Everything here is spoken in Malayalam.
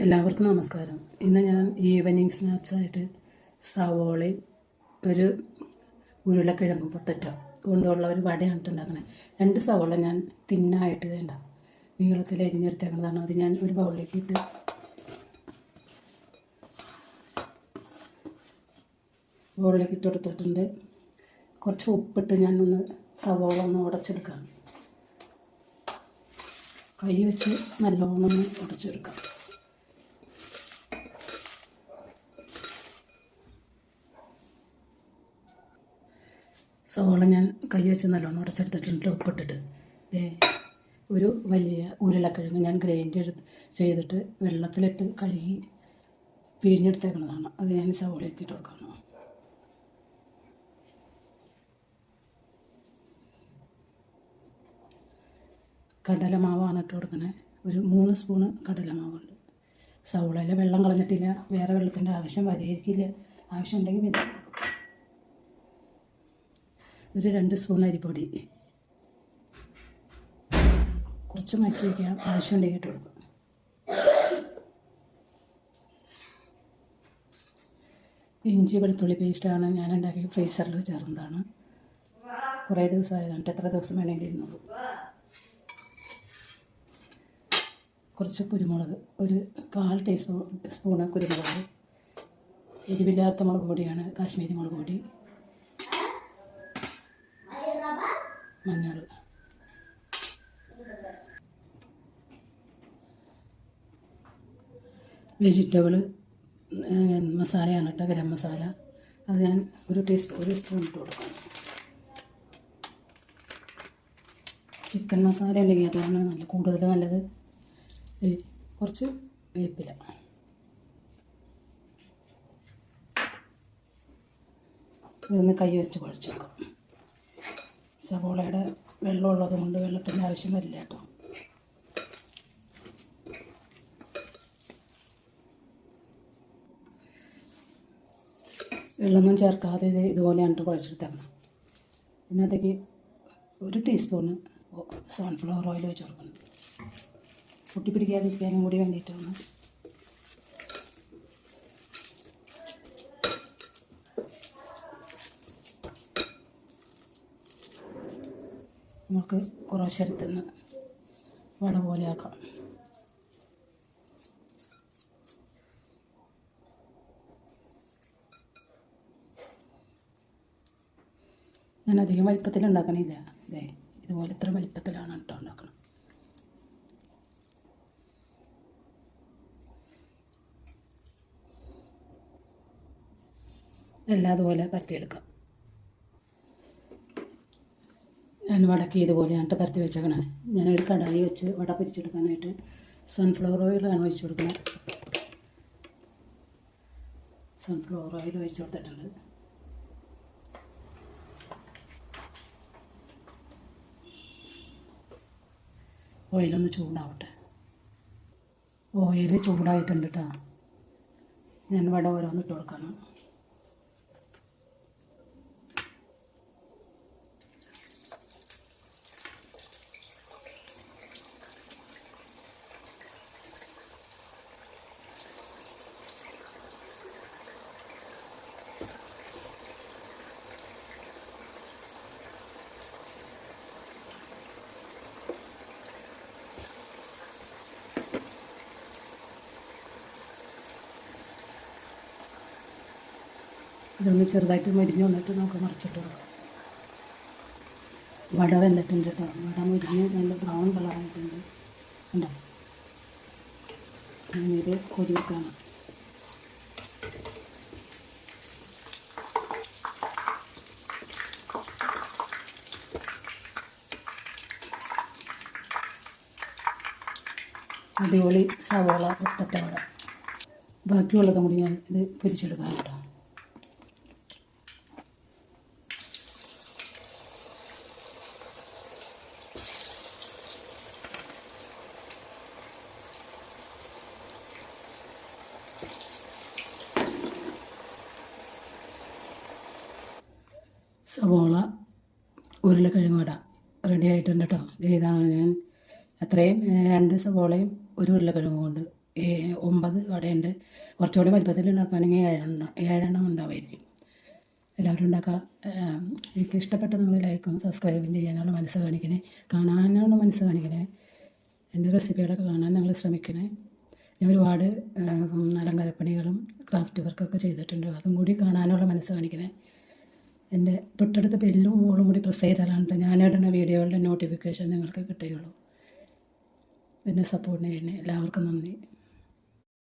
എല്ലാവർക്കും നമസ്കാരം. ഇന്ന് ഞാൻ ഈവനിങ് സ്നാക്സായിട്ട് സവോളയും ഒരു ഉരുളക്കിഴങ്ങും പൊട്ടറ്റോ കൊണ്ടുള്ള ഒരു വടയാണ് ഉണ്ടാക്കണേ. 2 സവോള ഞാൻ തിന്നായിട്ട് വേണ്ട നീളത്തിൽ അരിഞ്ഞെടുത്തേക്കുന്നതാണ്. അത് ഞാൻ ഒരു ബൗളിലേക്ക് ഇട്ട് കൊടുത്തിട്ടുണ്ട്. കുറച്ച് ഉപ്പിട്ട് ഞാനൊന്ന് സവോള ഒന്ന് ഉടച്ചെടുക്കാം. കൈ വെച്ച് നല്ലോണം ഒന്ന് ഉടച്ചെടുക്കാം. സവോള ഞാൻ കൈ വെച്ച് നല്ലോണം ഉടച്ചെടുത്തിട്ടുണ്ട് ഉപ്പിട്ടിട്ട്. ഒരു വലിയ ഉരുളക്കിഴങ്ങ് ഞാൻ ഗ്രൈൻഡ് ചെയ്തിട്ട് വെള്ളത്തിലിട്ട് കഴുകി പിഴിഞ്ഞെടുത്തേക്കുന്നതാണ്. അത് ഞാൻ സവോളയ്ക്ക് ഇട്ട് കൊടുക്കണം. കടലമാവാണ് ഇട്ട് കൊടുക്കണേ. ഒരു 3 സ്പൂണ് കടലമാവുണ്ട്. സവോളയിലെ വെള്ളം കളഞ്ഞിട്ടില്ല. വേറെ വെള്ളത്തിൻ്റെ ആവശ്യം വരികയില്ല. ആവശ്യമുണ്ടെങ്കിൽ പിന്നെ ഒരു 2 സ്പൂൺ അരിപ്പൊടി കുറച്ച് മാറ്റി വയ്ക്കാം. ആവശ്യമുണ്ടെങ്കിൽ ഇട്ട് കൊടുക്കും. ഇഞ്ചി വെളുത്തുള്ളി പേസ്റ്റാണ് ഞാൻ ഉണ്ടാക്കി ഫ്രീസറിൽ ചേർന്നതാണ്. കുറേ ദിവസമായതാണ്. എത്ര ദിവസം വേണമെങ്കിലും ഇരുന്നുള്ളൂ. കുറച്ച് കുരുമുളക്, ഒരു 1/4 ടീസ്പൂണ് കുരുമുളക്. എരിവില്ലാത്ത മുളക് പൊടിയാണ്, കാശ്മീരി മുളക് പൊടി. മഞ്ഞൾ, വെജിറ്റബിൾ മസാലയാണ് കേട്ടോ, ഗരം മസാല. അത് ഞാൻ ഒരു സ്പൂൺ ഇട്ട് കൊടുക്കണം. ചിക്കൻ മസാല ഉണ്ടെങ്കിൽ അതാണ് കൂടുതൽ നല്ലത്. കുറച്ച് വേപ്പില. ഇതൊന്ന് കൈ വെച്ച് കുഴച്ചെടുക്കും. സവോളയുടെ വെള്ളമുള്ളത് കൊണ്ട് വെള്ളത്തിൻ്റെ ആവശ്യം വരില്ല കേട്ടോ. വെള്ളമൊന്നും ചേർക്കാതെ ഇതുപോലെയാണ് കുഴച്ചെടുത്തേക്കണം. ഇതിനകത്തേക്ക് 1 ടീസ്പൂണ് സൺഫ്ലവർ ഓയിൽ ഒഴിച്ച് കൊടുക്കണം. പൊട്ടിപ്പിടിക്കാതിരിക്കാനും കൂടി വേണ്ടിയിട്ടാണ്. നമുക്ക് കുറേശ്ശെ എടുത്തുനിന്ന് വട പോലെ ആക്കാം. ഞാൻ അധികം വലിപ്പത്തിൽ ഉണ്ടാക്കണില്ല. ഇതുപോലെ ഇത്ര വലിപ്പത്തിലാണ് കേട്ടോ ഉണ്ടാക്കണം. എല്ലാം അതുപോലെ പരത്തിയെടുക്കാം. ഞാൻ വടക്ക് ഇതുപോലെയാണ് പരത്തി വെച്ചേക്കണേ. ഞാനൊരു കടായി വെച്ച് വട പൊരിച്ചെടുക്കാനായിട്ട് സൺഫ്ലവർ ഓയിലാണ് ഒഴിച്ച് കൊടുക്കുന്നത്. സൺഫ്ലവർ ഓയിൽ ഒഴിച്ച് കൊടുത്തിട്ടുണ്ട്. ഓയിലൊന്ന് ചൂടാവട്ടെ. ഓയിൽ ചൂടായിട്ടുണ്ട് കേട്ടോ. ഞാൻ വട ഓരോന്നിട്ട് കൊടുക്കണം. ഇതൊന്ന് ചെറുതായിട്ട് മരിഞ്ഞ് വന്നിട്ട് നമുക്ക് മറിച്ചിട്ട് കൊടുക്കാം. വട വെന്തിട്ടുണ്ട് കേട്ടോ. വട മുരിഞ്ഞ് നല്ല ബ്രൗൺ കളറായിട്ടുണ്ട്. ഉണ്ടോ? ഞാനിത് കൊരിക്കാണ്. അടിപൊളി സവോള പൊട്ടറ്റ വട. ബാക്കിയുള്ളതും കൂടി ഞാൻ ഇത് പൊരിച്ചെടുക്കാം കേട്ടോ. സവോള ഉരുളക്കിഴങ്ങ് വട റെഡി ആയിട്ടുണ്ട് കേട്ടോ. ഇതാണ് ഞാൻ അത്രയും 2 സവോളയും 1 ഉരുളക്കിഴങ്ങും കൊണ്ട് 9 വടയുണ്ട്. കുറച്ചുകൂടി വലിപ്പത്തിൽ ഉണ്ടാക്കുകയാണെങ്കിൽ 7 എണ്ണം ഉണ്ടാവുമായിരിക്കും. എല്ലാവരും ഉണ്ടാക്കുക. എനിക്ക് ഇഷ്ടപ്പെട്ട നിങ്ങൾ ലൈക്കും സബ്സ്ക്രൈബും ചെയ്യാനുള്ള മനസ്സ് കാണിക്കണേ, കാണാനുള്ള മനസ്സ് കാണിക്കണേ. എൻ്റെ റെസിപ്പികളൊക്കെ കാണാൻ നിങ്ങൾ ശ്രമിക്കണേ. ഞാൻ ഒരുപാട് അലങ്കാരപ്പണികളും ക്രാഫ്റ്റ് വർക്കൊക്കെ ചെയ്തിട്ടുണ്ട്, അതും കൂടി കാണാനുള്ള മനസ്സ് കാണിക്കണേ. എൻ്റെ തൊട്ടടുത്ത ബെല്ലും ഓളും കൂടി പ്രസ് ചെയ്താലാണ് ഞാനിടുന്ന വീഡിയോകളുടെ നോട്ടിഫിക്കേഷൻ നിങ്ങൾക്ക് കിട്ടുകയുള്ളൂ. പിന്നെ സപ്പോർട്ട് ചെയ്യണേ. എല്ലാവർക്കും നന്ദി.